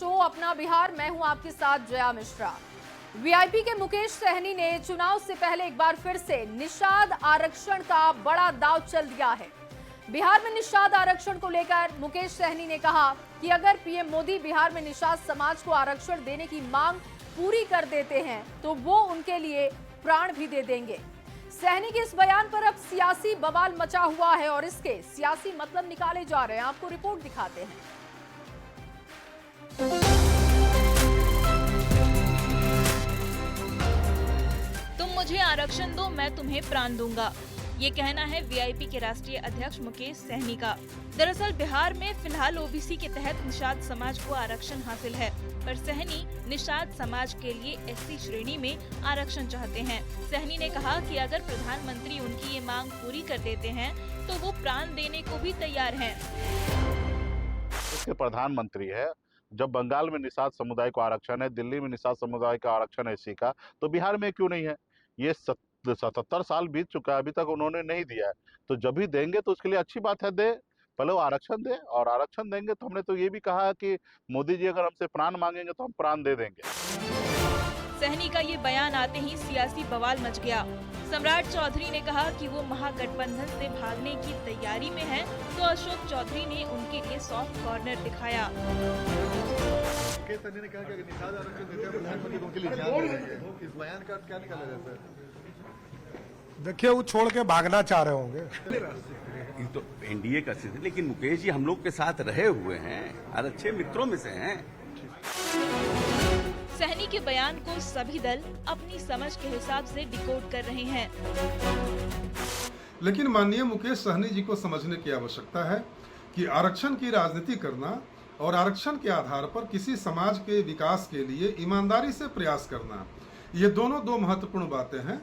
Show अपना बिहार। मैं हूं आपके साथ जया मिश्रा। वीआईपी के मुकेश सहनी ने चुनाव से पहले एक बार फिर से निषाद आरक्षण का बड़ा दांव चल दिया है। बिहार में निषाद आरक्षण को लेकर मुकेश सहनी ने कहा कि अगर पीएम मोदी बिहार में निषाद समाज को आरक्षण देने की मांग पूरी कर देते हैं तो वो उनके लिए प्राण भी दे देंगे। सहनी के इस बयान पर अब सियासी बवाल मचा हुआ है और इसके सियासी मतलब निकाले जा रहे हैं। आपको रिपोर्ट दिखाते हैं। तुम मुझे आरक्षण दो, मैं तुम्हें प्राण दूंगा, ये कहना है वीआईपी के राष्ट्रीय अध्यक्ष मुकेश सहनी का। दरअसल बिहार में फिलहाल ओबीसी के तहत निषाद समाज को आरक्षण हासिल है, पर सहनी निषाद समाज के लिए एससी श्रेणी में आरक्षण चाहते हैं। सहनी ने कहा कि अगर प्रधानमंत्री उनकी ये मांग पूरी कर देते हैं तो वो प्राण देने को भी तैयार हैं। इसके प्रधानमंत्री है। जब बंगाल में निषाद समुदाय को आरक्षण है, दिल्ली में निषाद समुदाय का आरक्षण है एससी का, तो बिहार में क्यों नहीं है? ये 77 साल बीत चुका है, अभी तक उन्होंने नहीं दिया है। तो जब भी देंगे तो उसके लिए अच्छी बात है, दे, पहले वो आरक्षण दे, और आरक्षण देंगे तो हमने तो ये भी कहा है कि मोदी जी अगर हमसे प्राण मांगेंगे तो हम प्राण दे देंगे। सहनी का ये बयान आते ही सियासी बवाल मच गया। सम्राट चौधरी ने कहा कि वो महागठबंधन से भागने की तैयारी में हैं, तो अशोक चौधरी ने उनके लिए सॉफ्ट कॉर्नर दिखाया। मुकेश सहनी ने कहा कि अगर निषाद आरक्षण देते हैं प्रधानमंत्री तो उनके लिए जान दे देंगे। इस बयान का क्या निकाला जाता है? देखिए, वो छोड़ के भागना चाह रहे होंगे। ये तो एनडीए का स्थिति, लेकिन मुकेश जी हम लोग के साथ रहे हुए हैं और अच्छे मित्रों में से हैं। सहनी के बयान को सभी दल अपनी समझ के हिसाब से डिकोड कर रहे हैं। लेकिन माननीय मुकेश सहनी जी को समझने की आवश्यकता है कि आरक्षण की राजनीति करना और आरक्षण के आधार पर किसी समाज के विकास के लिए ईमानदारी से प्रयास करना, ये दोनों दो महत्वपूर्ण बातें हैं।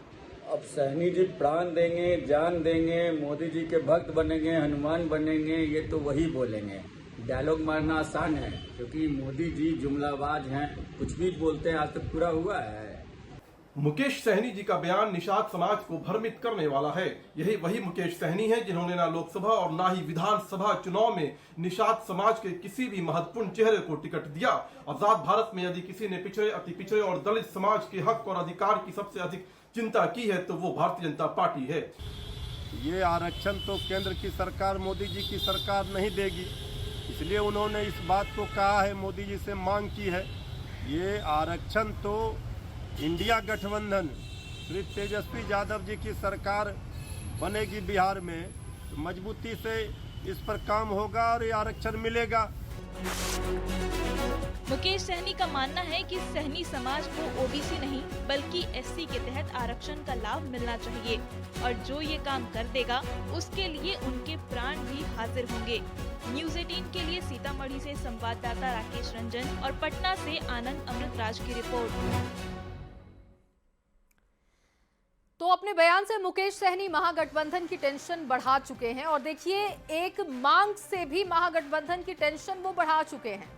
अब सहनी जी प्राण देंगे, जान देंगे, मोदी जी के भक्त बनेंगे, हनुमान बनेंगे, ये तो वही बोलेंगे। डायलॉग मारना आसान है क्योंकि मोदी जी जुमलाबाज हैं, कुछ भी बोलते हैं, आज तक पूरा हुआ है। मुकेश सहनी जी का बयान निषाद समाज को भ्रमित करने वाला है। यही वही मुकेश सहनी है जिन्होंने ना लोकसभा और ना ही विधानसभा चुनाव में निषाद समाज के किसी भी महत्वपूर्ण चेहरे को टिकट दिया। आजाद भारत में यदि किसी ने पिछड़े, अति पिछड़े और दलित समाज के हक और अधिकार की सबसे अधिक चिंता की है तो वो भारतीय जनता पार्टी है। ये आरक्षण तो केंद्र की सरकार, मोदी जी की सरकार नहीं देगी, इसलिए उन्होंने इस बात को कहा है, मोदी जी से मांग की है। ये आरक्षण तो इंडिया गठबंधन श्री तेजस्वी यादव जी की सरकार बनेगी बिहार में, तो मजबूती से इस पर काम होगा और ये आरक्षण मिलेगा। मुकेश सहनी का मानना है कि सहनी समाज को ओबीसी नहीं बल्कि एससी के तहत आरक्षण का लाभ मिलना चाहिए और जो ये काम कर देगा उसके लिए उनके प्राण भी हाजिर होंगे। न्यूज़ 18 के लिए सीतामढ़ी से संवाददाता राकेश रंजन और पटना से आनंद अमृतराज की रिपोर्ट। तो अपने बयान से मुकेश सहनी महागठबंधन की टेंशन बढ़ा चुके हैं और देखिए, एक मांग से भी महागठबंधन की टेंशन वो बढ़ा चुके हैं।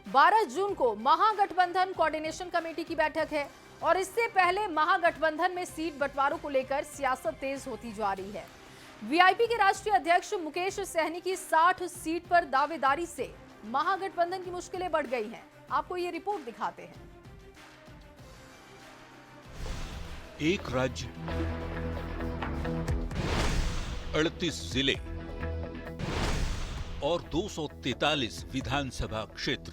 12 जून को महागठबंधन कोऑर्डिनेशन कमेटी की बैठक है और इससे पहले महागठबंधन में सीट बंटवारों को लेकर सियासत तेज होती जा रही है। वीआईपी के राष्ट्रीय अध्यक्ष मुकेश सहनी की 60 सीट पर दावेदारी से महागठबंधन की मुश्किलें बढ़ गई हैं। आपको ये रिपोर्ट दिखाते हैं। एक राज्य, 38 जिले और 243 विधानसभा क्षेत्र।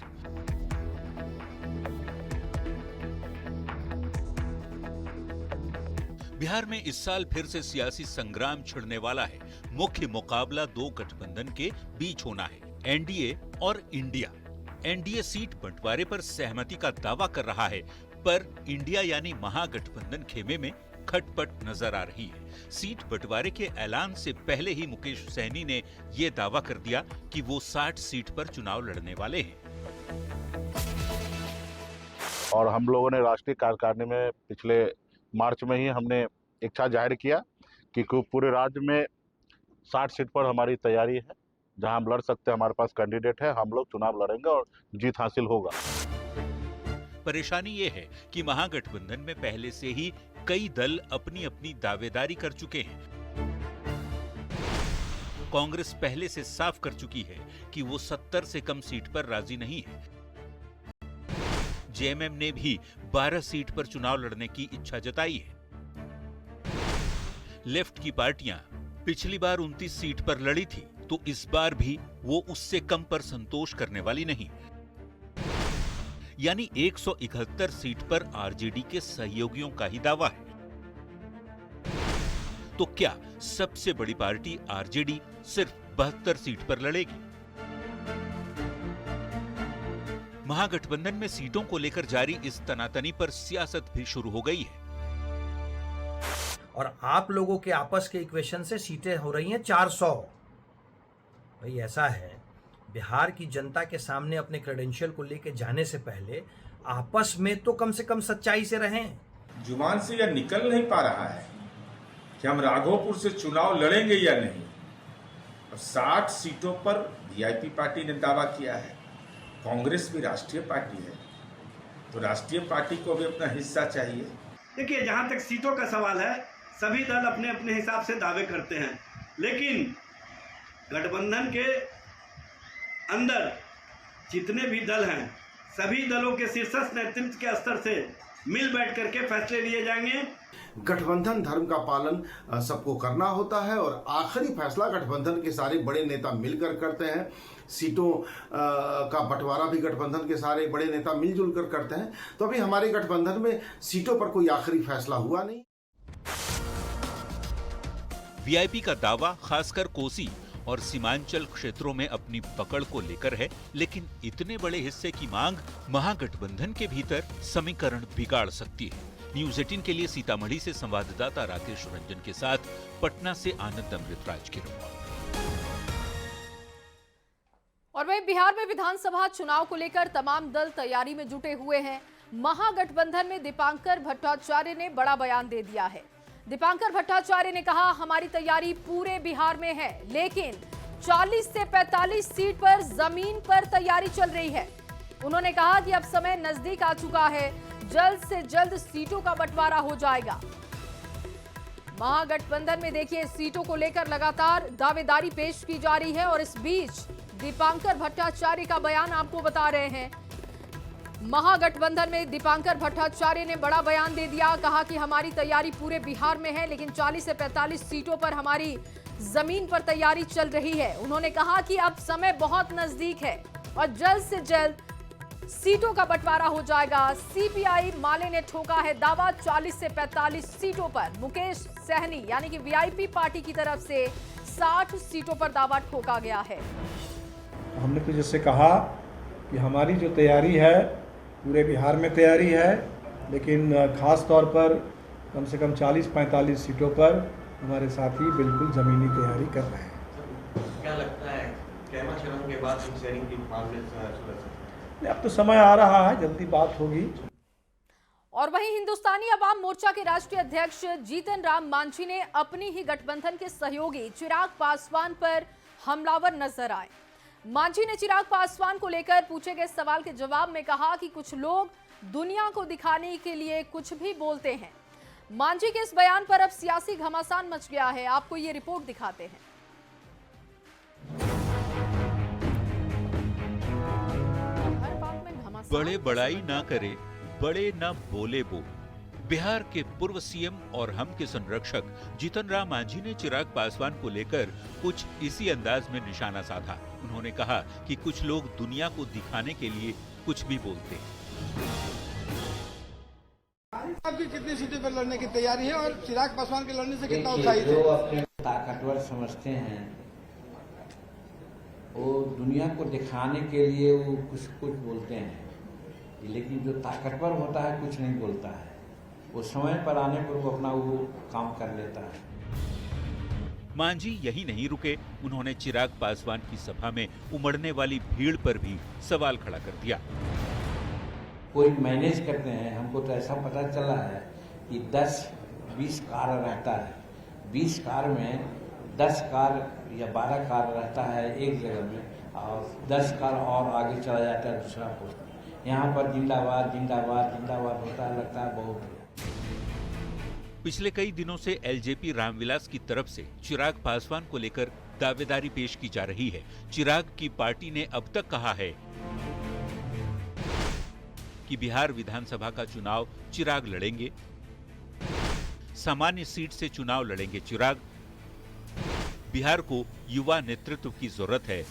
बिहार में इस साल फिर से सियासी संग्राम छिड़ने वाला है। मुख्य मुकाबला दो गठबंधन के बीच होना है, एनडीए और इंडिया। एनडीए सीट बंटवारे पर सहमति का दावा कर रहा है, पर इंडिया यानी महागठबंधन खेमे में खटपट नजर आ रही है। सीट बंटवारे के ऐलान से पहले ही मुकेश सहनी ने यह दावा कर दिया कि वो 60 सीट पर चुनाव लड़ने वाले हैं। और हम लोगों ने राष्ट्रीय कार्यकारिणी में पिछले मार्च में ही हमने इच्छा जाहिर किया कि पूरे राज्य में 60 सीट पर हमारी तैयारी है, जहां हम लड़ सकते हैं, हमारे पास कैंडिडेट है, हम लोग चुनाव लड़ेंगे और जीत हासिल होगा। परेशानी ये है कि महागठबंधन में पहले से ही कई दल अपनी अपनी दावेदारी कर चुके हैं। कांग्रेस पहले से साफ कर चुकी है कि वो 70 से कम सीट पर राजी नहीं है। जेएमएम ने भी 12 सीट पर चुनाव लड़ने की इच्छा जताई है। लेफ्ट की पार्टियां पिछली बार 29 सीट पर लड़ी थी, तो इस बार भी वो उससे कम पर संतोष करने वाली नहीं। यानी 171 सीट पर आरजेडी के सहयोगियों का ही दावा है। तो क्या सबसे बड़ी पार्टी आरजेडी सिर्फ 72 सीट पर लड़ेगी? महागठबंधन में सीटों को लेकर जारी इस तनातनी पर सियासत भी शुरू हो गई है। और आप लोगों के आपस के इक्वेशन से सीटें हो रही हैं 400। भाई ऐसा है, बिहार की जनता के सामने अपने क्रेडेंशियल को लेके जाने से पहले आपस में तो कम से कम सच्चाई से रहें। जुबान से यह निकल नहीं पा रहा है कि हम राघोपुर से चुनाव लड़ेंगे या नहीं। और 60 सीटों पर वीआईपी पार्टी ने दावा किया है। कांग्रेस भी राष्ट्रीय पार्टी है, तो राष्ट्रीय पार्टी को भी अपना हिस्सा चाहिए। देखिए, जहां तक सीटों का सवाल है, सभी दल अपने अपने हिसाब से दावे करते हैं, लेकिन गठबंधन के अंदर जितने भी दल हैं, सभी दलों के शीर्षस्थ नेतृत्व के स्तर से मिल बैठ करके फैसले लिए जाएंगे। गठबंधन धर्म का पालन सबको करना होता है और आखिरी फैसला गठबंधन के सारे बड़े नेता मिलकर करते हैं। सीटों का बंटवारा भी गठबंधन के सारे बड़े नेता मिलजुल कर करते हैं। तो अभी हमारे गठबंधन में सीटों पर कोई आखिरी फैसला हुआ नहीं। वीआईपी का दावा खासकर कोसी और सीमांचल क्षेत्रों में अपनी पकड़ को लेकर है, लेकिन इतने बड़े हिस्से की मांग महागठबंधन के भीतर समीकरण बिगाड़ सकती है। न्यूज 18 के लिए सीतामढ़ी से संवाददाता राकेश रंजन के साथ पटना से आनंद अमृतराज की रिपोर्ट। और वहीं बिहार में विधानसभा चुनाव को लेकर तमाम दल तैयारी में जुटे हुए हैं। महागठबंधन में दीपांकर भट्टाचार्य ने बड़ा बयान दे दिया है। दीपांकर भट्टाचार्य ने कहा, हमारी तैयारी पूरे बिहार में है, लेकिन 40 से 45 सीट पर जमीन पर तैयारी चल रही है। उन्होंने कहा कि अब समय नजदीक आ चुका है, जल्द से जल्द सीटों का बंटवारा हो जाएगा। महागठबंधन में देखिए, सीटों को लेकर लगातार दावेदारी पेश की जा रही है और इस बीच दीपांकर भट्टाचार्य का बयान आपको बता रहे हैं। महागठबंधन में दीपांकर भट्टाचार्य ने बड़ा बयान दे दिया, कहा कि हमारी तैयारी पूरे बिहार में है, लेकिन 40 से 45 सीटों पर हमारी जमीन पर तैयारी चल रही है। उन्होंने कहा कि अब समय बहुत नजदीक है और जल्द से जल्द सीटों का बंटवारा हो जाएगा। सीपीआई माले ने ठोका है दावा, 40 से 45 सीटों पर मुकेश सहनी यानी कि वीआईपी पार्टी की तरफ से 60 सीटों पर दावा ठोका गया है। हमने तो जैसे कहा कि हमारी जो तैयारी है पूरे बिहार में तैयारी है, लेकिन खास तौर पर कम से कम 40-45 सीटों पर हमारे साथी बिल्कुल ज़मीनी तैयारी कर रहे हैं। क्या लगता है कैमा चरण के बाद शेयरिंग की मामले अब तो समय आ रहा है, जल्दी बात होगी। और वहीं हिंदुस्तानी अवाम मोर्चा के राष्ट्रीय अध्यक्ष जीतन राम मांझी ने अपनी ही गठबंधन के सहयोगी चिराग पासवान पर हमलावर नजर आए। मांझी ने चिराग पासवान को लेकर पूछे गए सवाल के जवाब में कहा कि कुछ लोग दुनिया को दिखाने के लिए कुछ भी बोलते हैं। मांझी के इस बयान पर अब सियासी घमासान मच गया है। आपको ये रिपोर्ट दिखाते हैं। बड़े बड़ाई ना करे, बड़े ना बोले वो। बिहार के पूर्व सीएम और हम के संरक्षक जीतन राम मांझी ने चिराग पासवान को लेकर कुछ इसी अंदाज में निशाना साधा। उन्होंने कहा कि कुछ लोग दुनिया को दिखाने के लिए कुछ भी बोलते हैं। आपकी कितनी सीटों पर लड़ने की तैयारी है और चिराग पासवान के लड़ने से कितना उत्साहित है? जो अपने ताकतवर समझते हैं वो दुनिया को दिखाने के लिए वो कुछ बोलते हैं, लेकिन जो ताकतवर होता है कुछ नहीं बोलता है। वो समय पर आने पर वो अपना वो काम कर लेता है। मांझी यही नहीं रुके, उन्होंने चिराग पासवान की सभा में उमड़ने वाली भीड़ पर भी सवाल खड़ा कर दिया। कोई मैनेज करते हैं, हमको तो ऐसा पता चला है कि 10-20 कार रहता है, 20 कार में 10 कार या 12 कार रहता है एक जगह में और 10 कार और आगे चला जाता है दूसरा पोस्ट। यहाँ पर जिंदाबाद जिंदाबाद जिंदाबाद होता है, लगता है बहुत। पिछले कई दिनों से एलजेपी रामविलास की तरफ से चिराग पासवान को लेकर दावेदारी पेश की जा रही है। चिराग की पार्टी ने अब तक कहा है कि बिहार विधानसभा का चुनाव चिराग लड़ेंगे, सामान्य सीट से चुनाव लड़ेंगे चिराग, बिहार को युवा नेतृत्व की जरूरत है,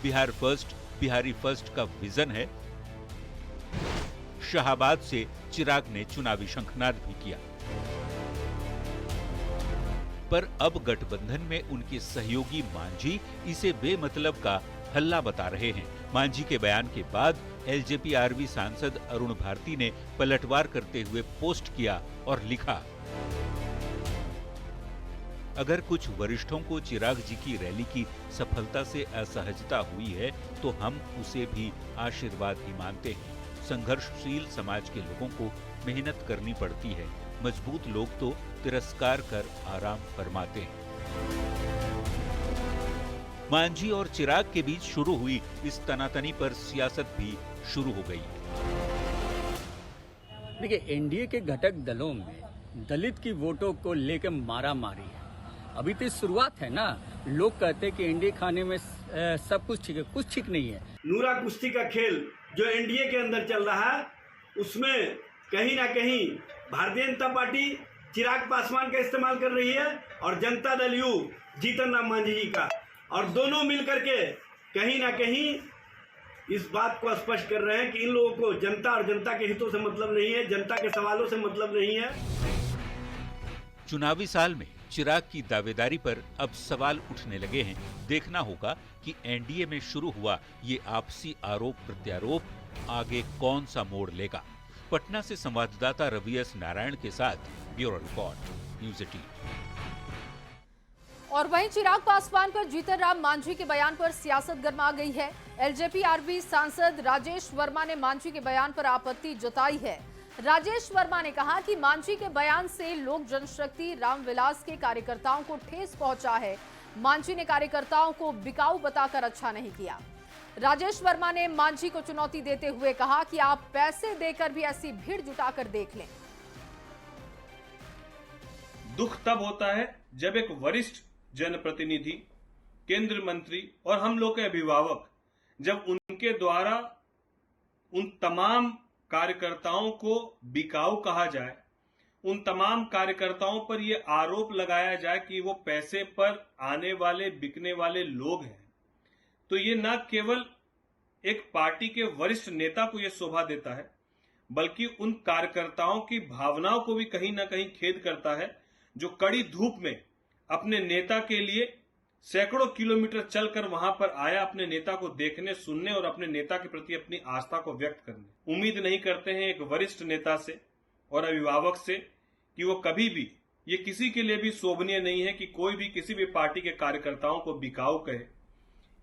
बिहार फर्स्ट, बिहारी फर्स्ट का विजन है। शाहाबाद से चिराग ने चुनावी शंखनाद भी किया। पर अब गठबंधन में उनके सहयोगी मांझी इसे बेमतलब का हल्ला बता रहे हैं। मांझी के बयान के बाद एलजेपी-आरवी सांसद अरुण भारती ने पलटवार करते हुए पोस्ट किया और लिखा, अगर कुछ वरिष्ठों को चिराग जी की रैली की सफलता से असहजता हुई है तो हम उसे भी आशीर्वाद ही मानते हैं। संघर्षशील समाज के लोगों को मेहनत करनी पड़ती है, मजबूत लोग तो तिरस्कार कर आराम फरमाते हैं। मांझी और चिराग के बीच शुरू हुई इस तनातनी पर सियासत भी शुरू हो गई। देखिए, एनडीए के घटक दलों में दलित की वोटों को लेकर मारामारी है। अभी तो शुरुआत है ना। लोग कहते हैं कि एनडीए खाने में सब कुछ ठीक है, कुछ ठीक नहीं है। नूरा कुश्ती का खेल जो एनडीए के अंदर चल रहा है, उसमें कहीं ना कहीं भारतीय जनता पार्टी चिराग पासवान का इस्तेमाल कर रही है और जनता दल यू जीतन राम मांझी जी का, और दोनों मिलकर के कहीं ना कहीं इस बात को स्पष्ट कर रहे हैं कि इन लोगों को जनता और जनता के हितों से मतलब नहीं है, जनता के सवालों से मतलब नहीं है। चुनावी साल में चिराग की दावेदारी पर अब सवाल उठने लगे हैं। देखना होगा कि एनडीए में शुरू हुआ ये आपसी आरोप प्रत्यारोप आगे कौन सा मोड़ लेगा। पटना से संवाददाता रवि एस नारायण के साथ ब्यूरो रिपोर्ट, न्यूज़ 18। और वहीं चिराग पासवान पर जीतन राम मांझी के बयान पर सियासत गरमा गई है। एलजेपी-आरवी सांसद राजेश वर्मा ने मांझी के बयान पर आपत्ति जताई है। राजेश वर्मा ने कहा कि मांझी के बयान से लोक जनशक्ति रामविलास के कार्यकर्ताओं को ठेस पहुंचा है। मांझी ने कार्यकर्ताओं को बिकाऊ बताकर अच्छा नहीं किया। राजेश वर्मा ने मांझी को चुनौती देते हुए कहा कि आप पैसे देकर भी ऐसी भीड़ जुटाकर देख लें। दुख तब होता है जब एक वरिष्ठ जनप्रतिनिधि, केंद्र मंत्री और हम लोग के अभिभावक, जब उनके द्वारा उन तमाम कार्यकर्ताओं को बिकाऊ कहा जाए, उन तमाम कार्यकर्ताओं पर यह आरोप लगाया जाए कि वो पैसे पर आने वाले, बिकने वाले लोग हैं, तो ये न केवल एक पार्टी के वरिष्ठ नेता को यह शोभा देता है, बल्कि उन कार्यकर्ताओं की भावनाओं को भी कहीं ना कहीं खेद करता है, जो कड़ी धूप में अपने नेता के लिए सैकड़ों किलोमीटर चलकर वहां पर आया, अपने नेता को देखने, सुनने और अपने नेता के प्रति अपनी आस्था को व्यक्त करने। उम्मीद नहीं करते हैं एक वरिष्ठ नेता से और अभिभावक से कि वो कभी भी, ये किसी के लिए भी शोभनीय नहीं है कि कोई भी किसी भी पार्टी के कार्यकर्ताओं को बिकाऊ कहे,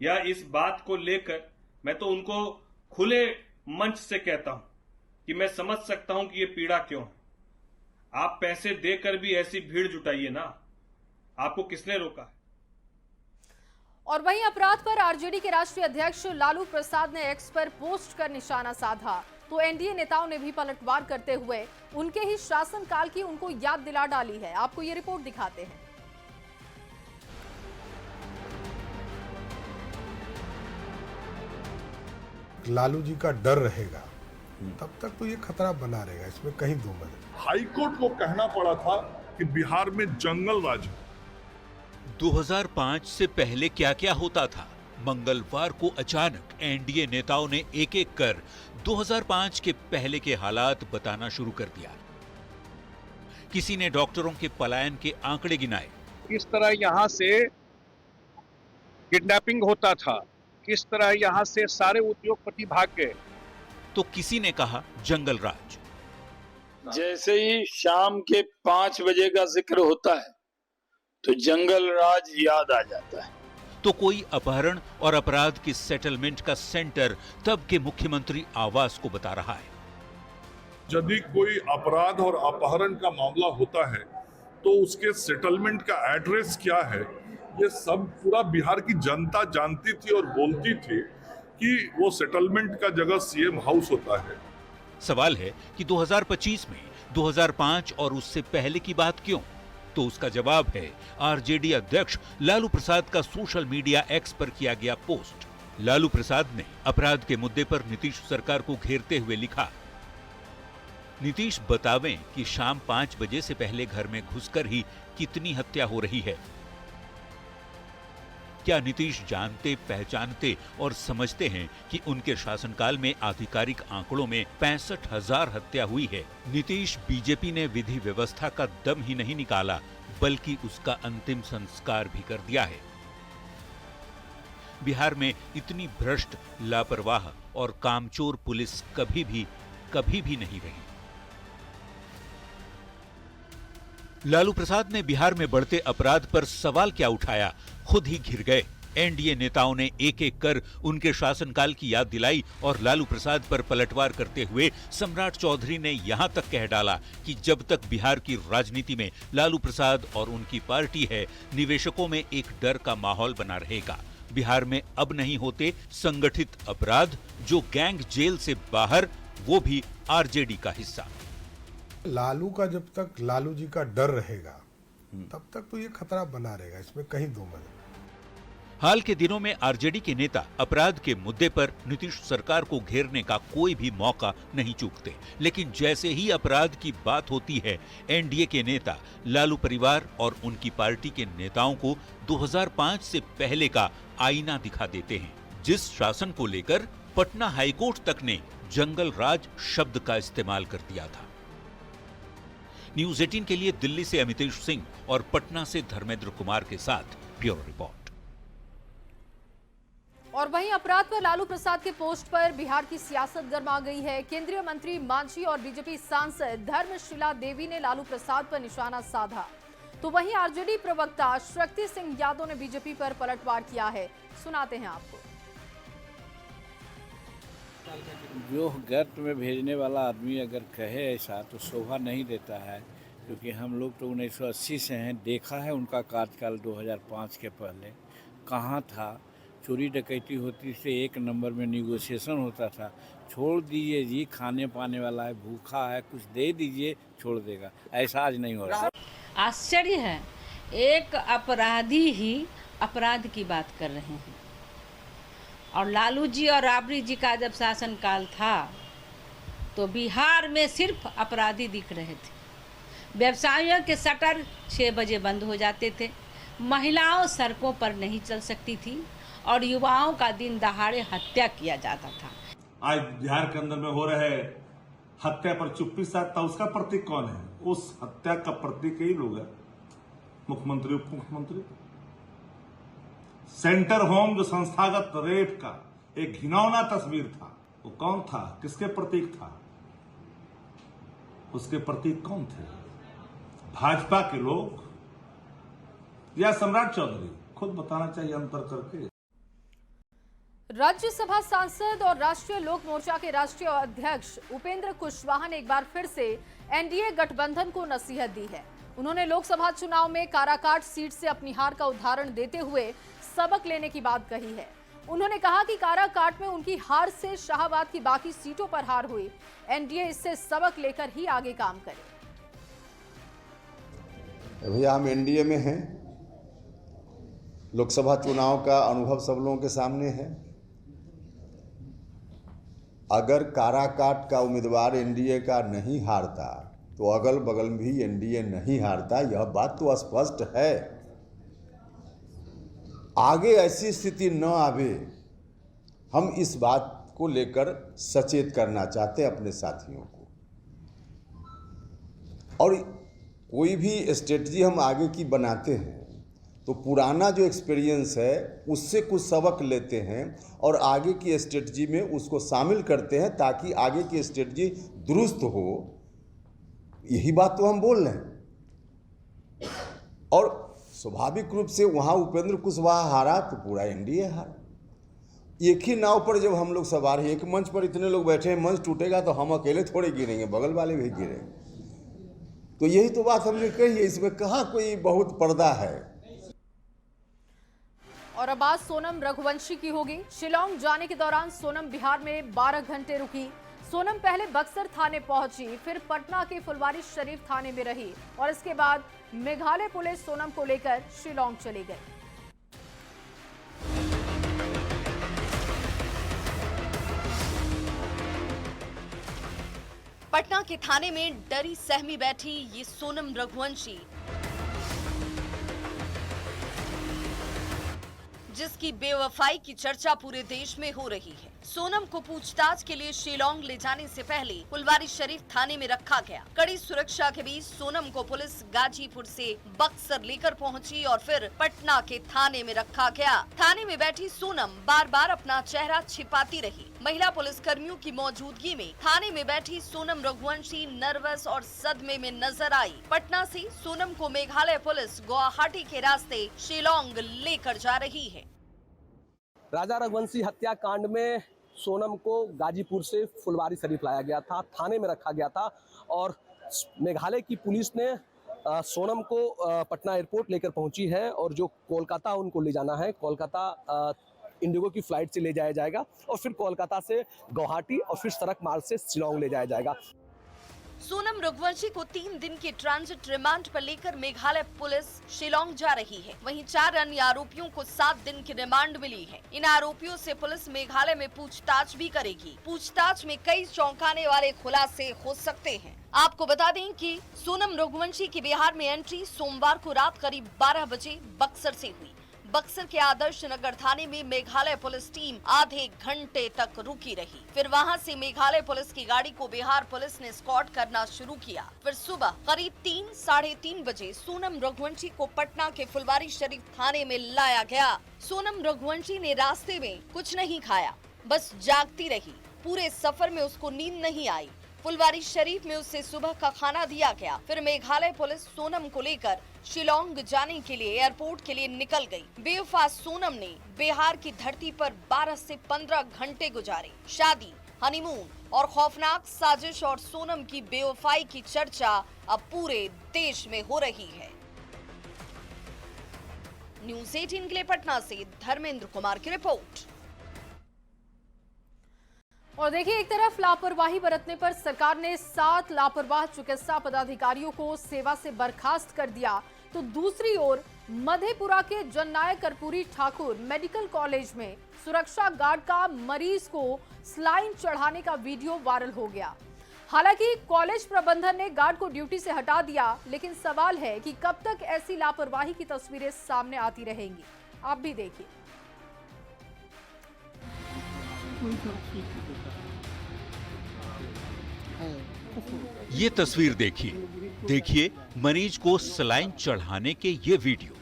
या इस बात को लेकर मैं तो उनको खुले मंच से कहता हूं कि मैं समझ सकता हूं कि ये पीड़ा क्यों है। आप पैसे देकर भी ऐसी भीड़ जुटाइए ना, आपको किसने रोका है? और वहीं अपराध पर आरजेडी के राष्ट्रीय अध्यक्ष लालू प्रसाद ने एक्स पर पोस्ट कर निशाना साधा, तो एनडीए नेताओं ने भी पलटवार करते हुए उनके ही शासनकाल की उनको याद दिला डाली है। आपको ये रिपोर्ट दिखाते हैं। लालू जी का डर रहेगा तब तक तो ये खतरा बना रहेगा, इसमें कहीं दो मत। हाईकोर्ट को कहना पड़ा था कि बिहार में जंगल राज है। 2005 से पहले क्या क्या होता था? मंगलवार को अचानक एनडीए नेताओं ने एक एक कर 2005 के पहले के हालात बताना शुरू कर दिया। किसी ने डॉक्टरों के पलायन के आंकड़े गिनाए। किस तरह यहां से किडनैपिंग होता था, किस तरह यहां से सारे उद्योगपति भाग गए। तो किसी ने कहा जंगल राज। जैसे ही शाम के 5 बजे का जिक्र होता है तो जंगल राज याद आ जाता है। तो कोई अपहरण और अपराध की सेटलमेंट का सेंटर तब के मुख्यमंत्री आवास को बता रहा है। यदि कोई अपराध और अपहरण का मामला होता है तो उसके सेटलमेंट का एड्रेस क्या है, ये सब पूरा बिहार की जनता जानती थी और बोलती थी कि वो सेटलमेंट का जगह सीएम हाउस होता है। सवाल है कि 2025 में 2005 और उससे पहले की बात क्यों? तो उसका जवाब है आरजेडी अध्यक्ष लालू प्रसाद का सोशल मीडिया एक्स पर किया गया पोस्ट। लालू प्रसाद ने अपराध के मुद्दे पर नीतीश सरकार को घेरते हुए लिखा, नीतीश बतावें कि शाम 5 बजे से पहले घर में घुसकर ही कितनी हत्या हो रही है। क्या नीतीश जानते, पहचानते और समझते हैं कि उनके शासनकाल में आधिकारिक आंकड़ों में 65,000 हत्या हुई है। नीतीश बीजेपी ने विधि व्यवस्था का दम ही नहीं निकाला बल्कि उसका अंतिम संस्कार भी कर दिया है। बिहार में इतनी भ्रष्ट, लापरवाह और कामचोर पुलिस कभी भी नहीं रही। लालू प्रसाद ने बिहार में बढ़ते अपराध पर सवाल क्या उठाया, खुद ही घिर गए। एनडीए नेताओं ने एक एक कर उनके शासनकाल की याद दिलाई और लालू प्रसाद पर पलटवार करते हुए सम्राट चौधरी ने यहां तक कह डाला कि जब तक बिहार की राजनीति में लालू प्रसाद और उनकी पार्टी है, निवेशकों में एक डर का माहौल बना रहेगा। बिहार में अब नहीं होते संगठित अपराध, जो गैंग जेल से बाहर, वो भी आरजेडी का हिस्सा। लालू का जब तक लालू जी का डर रहेगा तब तक तो ये खतरा बना रहेगा, इसमें कहीं दो मत। हाल के दिनों में आरजेडी के नेता अपराध के मुद्दे पर नीतीश सरकार को घेरने का कोई भी मौका नहीं चूकते, लेकिन जैसे ही अपराध की बात होती है, एनडीए के नेता लालू परिवार और उनकी पार्टी के नेताओं को 2005 से पहले का आईना दिखा देते हैं, जिस शासन को लेकर पटना हाईकोर्ट तक ने जंगल राज शब्द का इस्तेमाल कर दिया था। न्यूज़ 18 के लिए दिल्ली से अमितेश सिंह और पटना से धर्मेंद्र कुमार के साथ ब्यूरो रिपोर्ट। और वहीं अपराध पर लालू प्रसाद के पोस्ट पर बिहार की सियासत गर्मा गई है। केंद्रीय मंत्री मांझी और बीजेपी सांसद धर्मशिला देवी ने लालू प्रसाद पर निशाना साधा, तो वहीं आरजेडी प्रवक्ता शक्ति सिंह यादव ने बीजेपी पर पलटवार किया है। सुनाते हैं आपको। जो गर्त में भेजने वाला आदमी अगर कहे ऐसा तो शोभा नहीं देता है, क्योंकि हम लोग तो 1980 से हैं, देखा है उनका कार्यकाल 2005 के पहले कहाँ था। चोरी डकैती होती से एक नंबर में निगोशिएशन होता था। छोड़ दीजिए जी, खाने पाने वाला है, भूखा है, कुछ दे दीजिए, छोड़ देगा। ऐसा आज नहीं हो रहा। आश्चर्य है, एक अपराधी ही अपराध की बात कर रहे हैं। और लालू जी और राबड़ी जी का जब शासनकाल था तो बिहार में सिर्फ अपराधी दिख रहे थे। व्यवसायियों के शटर 6 बजे बंद हो जाते थे, महिलाओं सड़कों पर नहीं चल सकती थी और युवाओं का दिन दहाड़े हत्या किया जाता था। आज बिहार के अंदर में हो रहे हत्या पर चुप्पी साधता, उसका प्रतीक कौन है? उस हत्या का प्रतीक ही लोग है, मुख्यमंत्री, उप मुख्यमंत्री। सेंटर होम जो संस्थागत रेप का एक घिनौना तस्वीर था, वो कौन था, किसके प्रतीक था? उसके प्रतीक कौन थे? भाजपा के लोग या सम्राट चौधरी? खुद बताना चाहिए अंतर करके। राज्यसभा सांसद और राष्ट्रीय लोक मोर्चा के राष्ट्रीय अध्यक्ष उपेंद्र कुशवाहा ने एक बार फिर से एनडीए गठबंधन को नसीहत दी है। उन्होंने लोकसभा चुनाव में काराकाट सीट से अपनी हार का उदाहरण देते हुए सबक लेने की बात कही है। उन्होंने कहा कि काराकाट में उनकी हार से शाहबाद की बाकी सीटों पर हार हुई। एनडीए इससे सबक लेकर ही आगे काम करे। भैया, हम एनडीए में हैं, लोकसभा चुनाव का अनुभव सब लोगों के सामने है। अगर काराकाट का उम्मीदवार एनडीए का नहीं हारता तो अगल बगल में भी एनडीए नहीं हारता, यह बात तो स्पष्ट है। आगे ऐसी स्थिति न आवे, हम इस बात को लेकर सचेत करना चाहते हैं अपने साथियों को। और कोई भी स्ट्रेटजी हम आगे की बनाते हैं तो पुराना जो एक्सपीरियंस है उससे कुछ सबक लेते हैं और आगे की स्ट्रेटजी में उसको शामिल करते हैं ताकि आगे की स्ट्रेटजी दुरुस्त हो। यही बात तो हम बोल रहे हैं। और स्वाभाविक रूप से वहाँ उपेंद्र कुशवाहा हारा तो पूरा एनडीए हारा। एक ही नाव पर जब हम लोग सवार हैं, एक मंच पर इतने लोग बैठे हैं, मंच टूटेगा तो हम अकेले थोड़े गिरेंगे, बगल वाले भी गिरेंगे। तो यही तो बात हमने कही है, इसमें कहाँ कोई बहुत पर्दा है। और अब बात सोनम रघुवंशी की होगी। शिलांग जाने के दौरान सोनम बिहार में 12 घंटे रुकी। सोनम पहले बक्सर थाने पहुंची, फिर पटना के फुलवारी शरीफ थाने में रही और इसके बाद मेघालय पुलिस सोनम को लेकर शिलांग चली गई। पटना के थाने में डरी सहमी बैठी ये सोनम रघुवंशी, जिसकी बेवफाई की चर्चा पूरे देश में हो रही है। सोनम को पूछताछ के लिए शिलांग ले जाने से पहले फुलवारीशरीफ थाने में रखा गया। कड़ी सुरक्षा के बीच सोनम को पुलिस गाजीपुर से बक्सर लेकर पहुंची और फिर पटना के थाने में रखा गया। थाने में बैठी सोनम बार बार अपना चेहरा छिपाती रही। महिला पुलिस कर्मियों की मौजूदगी में थाने में बैठी सोनम रघुवंशी नर्वस और सदमे में नजर आई। पटना से सोनम को मेघालय पुलिस गुवाहाटी के रास्ते शिलांग लेकर जा रही है। राजा रघुवंशी हत्याकांड में सोनम को गाजीपुर से फुलवारीशरीफ लाया गया था, थाने में रखा गया था और मेघालय की पुलिस ने सोनम को पटना एयरपोर्ट लेकर पहुंची है और जो कोलकाता उनको ले जाना है, कोलकाता इंडिगो की फ्लाइट से ले जाया जाएगा और फिर कोलकाता से गुवाहाटी और फिर सड़क मार्ग से शिलांग ले जाया जाएगा। सोनम रघुवंशी को 3 दिन के ट्रांजिट रिमांड पर लेकर मेघालय पुलिस शिलांग जा रही है। वहीं 4 अन्य आरोपियों को 7 दिन की रिमांड मिली है। इन आरोपियों से पुलिस मेघालय में पूछताछ भी करेगी। पूछताछ में कई चौंकाने वाले खुलासे हो सकते हैं। आपको बता दें कि सोनम रघुवंशी की बिहार में एंट्री सोमवार को रात करीब 12 बजे बक्सर से हुई। बक्सर के आदर्श नगर थाने में मेघालय पुलिस टीम आधे घंटे तक रुकी रही। फिर वहां से मेघालय पुलिस की गाड़ी को बिहार पुलिस ने स्कॉट करना शुरू किया। फिर सुबह करीब 3 साढ़े 3 बजे सोनम रघुवंशी को पटना के फुलवारीशरीफ थाने में लाया गया। सोनम रघुवंशी ने रास्ते में कुछ नहीं खाया, बस जागती रही। पूरे सफर में उसको नींद नहीं आई। फुलवारीशरीफ में उसे सुबह का खाना दिया गया। फिर मेघालय पुलिस सोनम को लेकर शिलांग जाने के लिए एयरपोर्ट के लिए निकल गई। बेवफा सोनम ने बिहार की धरती पर 12 से 15 घंटे गुजारे। शादी, हनीमून और खौफनाक साजिश और सोनम की बेवफाई की चर्चा अब पूरे देश में हो रही है। न्यूज़ 18 के लिए पटना से धर्मेंद्र कुमार की रिपोर्ट। और देखिए, एक तरफ लापरवाही बरतने पर सरकार ने 7 लापरवाह चिकित्सा पदाधिकारियों को सेवा से बर्खास्त कर दिया, तो दूसरी ओर मधेपुरा के जननायक कर्पूरी ठाकुर मेडिकल कॉलेज में सुरक्षा गार्ड का मरीज को स्लाइन चढ़ाने का वीडियो वायरल हो गया। हालांकि कॉलेज प्रबंधन ने गार्ड को ड्यूटी से हटा दिया, लेकिन सवाल है कि कब तक ऐसी लापरवाही की तस्वीरें सामने आती रहेंगी। आप भी देखिए। ये तस्वीर देखिए मरीज को सलाइन चढ़ाने के ये वीडियो।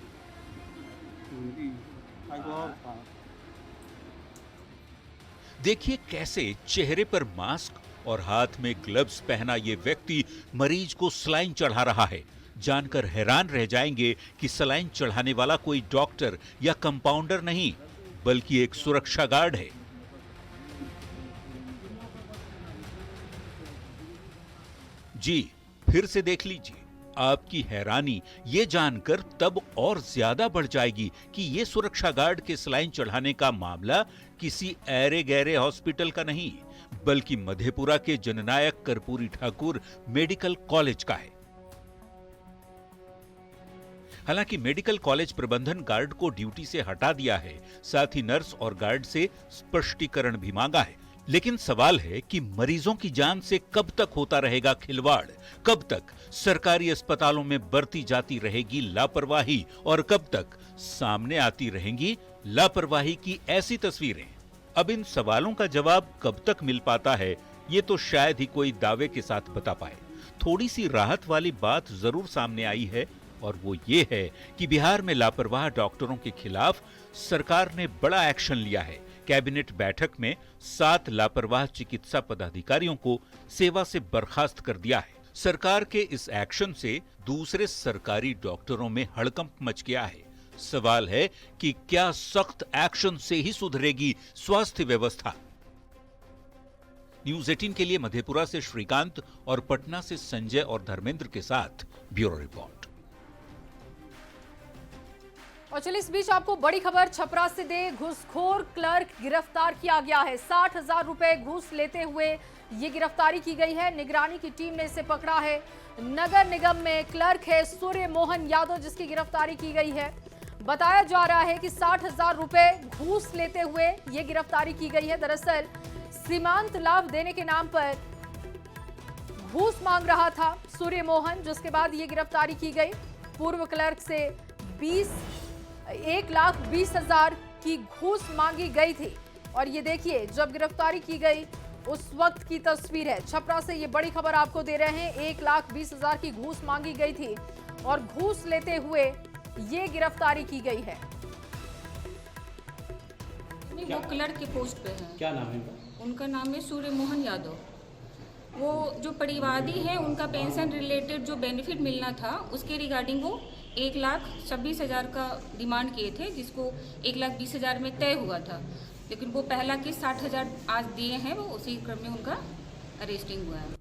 देखिए कैसे चेहरे पर मास्क और हाथ में ग्लव्स पहना ये व्यक्ति मरीज को सलाइन चढ़ा रहा है। जानकर हैरान रह जाएंगे कि सलाइन चढ़ाने वाला कोई डॉक्टर या कंपाउंडर नहीं, बल्कि एक सुरक्षा गार्ड है। जी, फिर से देख लीजिए। आपकी हैरानी ये जानकर तब और ज्यादा बढ़ जाएगी कि ये सुरक्षा गार्ड के सलाइन चढ़ाने का मामला किसी ऐरे गहरे हॉस्पिटल का नहीं, बल्कि मधेपुरा के जननायक कर्पूरी ठाकुर मेडिकल कॉलेज का है। हालांकि मेडिकल कॉलेज प्रबंधन गार्ड को ड्यूटी से हटा दिया है, साथ ही नर्स और गार्ड से स्पष्टीकरण भी मांगा है। लेकिन सवाल है कि मरीजों की जान से कब तक होता रहेगा खिलवाड़, कब तक सरकारी अस्पतालों में बरती जाती रहेगी लापरवाही और कब तक सामने आती रहेंगी लापरवाही की ऐसी तस्वीरें। अब इन सवालों का जवाब कब तक मिल पाता है, ये तो शायद ही कोई दावे के साथ बता पाए। थोड़ी सी राहत वाली बात जरूर सामने आई है, और वो ये है कि बिहार में लापरवाह डॉक्टरों के खिलाफ सरकार ने बड़ा एक्शन लिया है। कैबिनेट बैठक में 7 लापरवाह चिकित्सा पदाधिकारियों को सेवा से बर्खास्त कर दिया है। सरकार के इस एक्शन से दूसरे सरकारी डॉक्टरों में हड़कंप मच गया है। सवाल है कि क्या सख्त एक्शन से ही सुधरेगी स्वास्थ्य व्यवस्था? न्यूज़ 18 के लिए मधेपुरा से श्रीकांत और पटना से संजय और धर्मेंद्र के साथ ब्यूरो रिपोर्ट। और चलिए इस बीच आपको बड़ी खबर छपरा से दे। घूसखोर क्लर्क गिरफ्तार किया गया है। 60,000 रुपए घूस लेते हुए ये गिरफ्तारी की गई है। निगरानी की टीम ने इसे पकड़ा है। नगर निगम में क्लर्क है सूर्य मोहन यादव, जिसकी गिरफ्तारी की गई है। बताया जा रहा है कि 60,000 रुपए घूस लेते हुए ये गिरफ्तारी की गई है। दरअसल सीमांत लाभ देने के नाम पर घूस मांग रहा था सूर्य मोहन, जिसके बाद ये गिरफ्तारी की गई। पूर्व क्लर्क से 1,20,000 की घूस मांगी गई थी। और ये देखिए, जब गिरफ्तारी की गई उस वक्त की तस्वीर है। छपरा से ये बड़ी खबर आपको दे रहे हैं। 1,20,000 की घूस मांगी गई थी और घूस लेते हुए ये गिरफ्तारी की गई है। वो क्लर्क के पोस्ट पे है। क्या नाम है उनका नाम है सूर्य मोहन यादव। वो जो परिवादी है, उनका पेंशन रिलेटेड जो बेनिफिट मिलना था उसके रिगार्डिंग वो 1,26,000 का डिमांड किए थे, जिसको 1,20,000 में तय हुआ था। लेकिन वो पहला की 60,000 आज दिए हैं, वो उसी क्रम में उनका अरेस्टिंग हुआ है।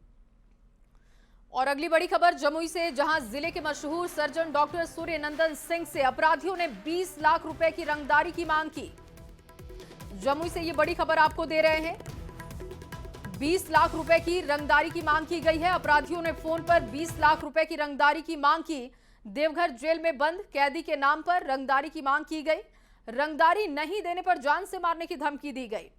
और अगली बड़ी खबर जमुई से, जहां जिले के मशहूर सर्जन डॉक्टर सूर्य नंदन सिंह से अपराधियों ने 20 लाख रुपए की रंगदारी की मांग की। जमुई से ये बड़ी खबर आपको दे रहे हैं। 20 लाख रुपए की रंगदारी की मांग की गई है। अपराधियों ने फोन पर 20 लाख रुपए की रंगदारी की मांग की। देवघर जेल में बंद कैदी के नाम पर रंगदारी की मांग की गई। रंगदारी नहीं देने पर जान से मारने की धमकी दी गई।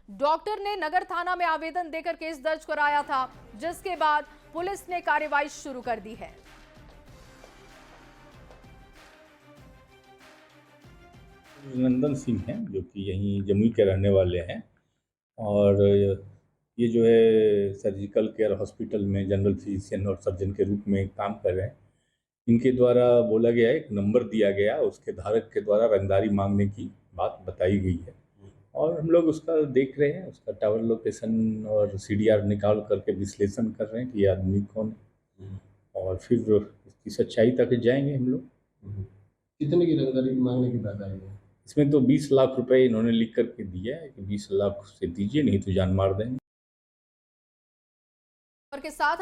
डॉक्टर ने नगर थाना में आवेदन देकर केस दर्ज कराया था, जिसके बाद पुलिस ने कार्रवाई शुरू कर दी है। नंदन सिंह हैं, जो कि यहीं जमुई के रहने वाले हैं, और ये जो है सर्जिकल केयर हॉस्पिटल में जनरल फिजिशियन और सर्जन के रूप में काम कर रहे हैं। इनके द्वारा बोला गया है, एक नंबर दिया गया, उसके धारक के द्वारा रंगदारी मांगने की बात बताई गई है और हम लोग उसका देख रहे हैं। उसका टावर लोकेशन और CDR निकाल करके विश्लेषण कर रहे हैं कि ये आदमी कौन है और फिर इसकी सच्चाई तक जाएंगे हम लोग। कितने की रंगदारी मांगने की बात आई है? इसमें तो 20 लाख रुपए इन्होंने लिख करके दिया है कि 20 लाख से दीजिए, नहीं तो जान मार देंगे। के साथ